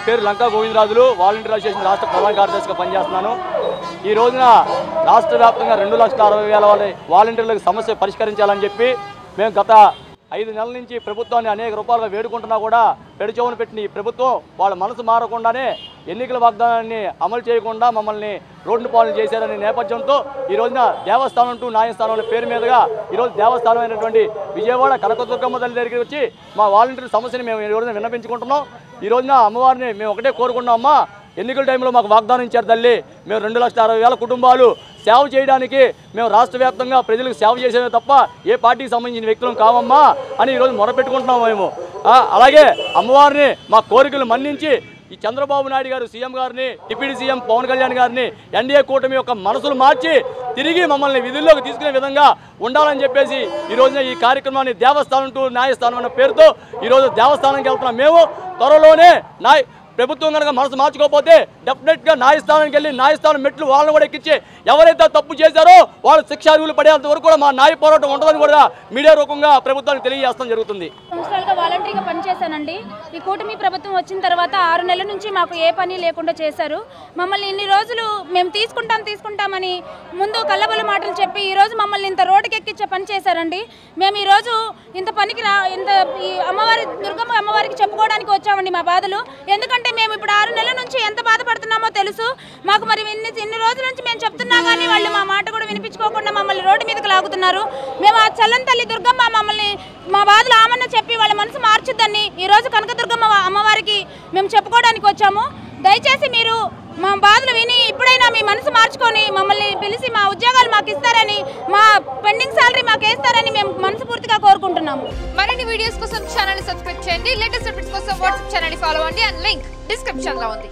పేరు Lanka Govindarajulu, volunteer association రాష్ట్ర ప్రధాన కార్యదర్శిగా పనిచేస్తున్నాను. ఈ రోజున రాష్ట్ర వ్యాప్తంగా 2,60,000 వాలంటీర్లకు సమస్య పరిష్కరించాలని చెప్పి మేము గత 5 నెలల నుంచి ప్రభుత్వాన్ని అనేక రూపాయలుగా వేడుకుంటున్నా కూడా పెడచెవును పెట్టిన ఈ ప్రభుత్వం వాళ్ళ మనసు మారకుండానే ఎన్నికల వాగ్దానాన్ని అమలు చేయకుండా మమ్మల్ని రోడ్డు పాలన చేశారనే నేపథ్యంతో ఈ రోజున దేవస్థానం టు న్యాయస్థానం పేరు మీదుగా ఈరోజు దేవస్థానం అయినటువంటి విజయవాడ కనకదుర్గమ్మ తల్లి దగ్గరికి వచ్చి మా వాలంటీర్ సమస్యని మేము ఈ రోజున విన్నపించుకుంటున్నాం. ఈ రోజున అమ్మవారిని మేము ఒకటే కోరుకున్నాం, అమ్మా ఎన్నికల టైంలో మాకు వాగ్దానం ఇచ్చారు తల్లి, మేము 2,60,000 కుటుంబాలు సేవ చేయడానికి మేము రాష్ట్ర వ్యాప్తంగా ప్రజలకు సేవ చేసేదే తప్ప ఏ పార్టీకి సంబంధించిన వ్యక్తులం కావమ్మా అని ఈరోజు మొరపెట్టుకుంటున్నాం మేము. అలాగే అమ్మవారిని మా కోరికలు మన్నించి ఈ చంద్రబాబు నాయుడు గారు సీఎం గారిని, డిప్యూటీ సీఎం పవన్ కళ్యాణ్ గారిని, ఎన్డీఏ కూటమి యొక్క మనసులు మార్చి తిరిగి మమ్మల్ని విధుల్లోకి తీసుకునే విధంగా ఉండాలని చెప్పేసి ఈ రోజున ఈ కార్యక్రమాన్ని దేవస్థానం టు న్యాయస్థానం అన్న పేరుతో ఈరోజు దేవస్థానానికి వెళ్తున్నాం. మేము త్వరలోనే ప్రభుత్వం కనుక మనసు మార్చుకోకపోతే డెఫినెట్గా న్యాయస్థానానికి వెళ్ళి న్యాయస్థానం మెట్లు వాళ్ళని కూడా ఎక్కించి ఎవరైతే తప్పు చేశారో వాళ్ళు శిక్షార్హులు పడేంత వరకు కూడా మా న్యాయ పోరాటం ఉంటుందని కూడా మీడియా రూపంగా ప్రభుత్వానికి తెలియజేస్తాం జరుగుతుంది. సంవత్సరాలుగా వాలంటీర్గా పనిచేశానండి. ఈ కూటమి ప్రభుత్వం వచ్చిన తర్వాత 6 నెలల నుంచి మాకు ఏ పని లేకుండా చేశారు. మమ్మల్ని ఇన్ని రోజులు మేము తీసుకుంటామని ముందు కల్లబల్ల మాటలు చెప్పి ఈరోజు మమ్మల్ని ఇంత రోడ్డుకి ఎక్కించే పని చేశారండి. మేము ఈరోజు ఇంత పనికి ఈ దుర్గమ్మ అమ్మవారికి చెప్పుకోవడానికి వచ్చామండి మా బాధలు. ఎందుకంటే మేము ఇప్పుడు 6 నెలల నుంచి ఎంత బాధపడుతున్నామో తెలుసు మాకు. మరి ఇన్ని రోజుల నుంచి మేము చెప్తున్నా కానీ వాళ్ళు మా మాట కూడా వినిపించుకోకుండా మమ్మల్ని రోడ్డు మీదకి లాగుతున్నారు. మేము ఆ చల్లని తల్లి దుర్గమ్మ మమ్మల్ని మా బాధలు ఆమన్న చెప్పి వాళ్ళ మనసు మార్చుద్దని ఈరోజు కనకదుర్గమ్మ అమ్మవారికి మేము చెప్పుకోవడానికి వచ్చాము. దయచేసి మీరు మా బాధలు విని ఇప్పుడైనా మీ మనసు మార్చుకొని మమ్మల్ని పిలిచి మా ఉద్యోగాలు మాకు ఇస్తారని, మా పెండింగ్ సాలరీ మాకు వేస్తారని మేము మనస్ఫూర్తిగా కోరుకుంటున్నాము. మరిన్ని వీడియోస్ కోసం ఛానల్ సబ్స్క్రైబ్ చేయండి. లేటెస్ట్ అప్డేట్స్ కోసం వాట్సాప్ ఛానల్ ఫాలో అవ్వండి. అండ్ లింక్ డిస్క్రిప్షన్ లో ఉంది.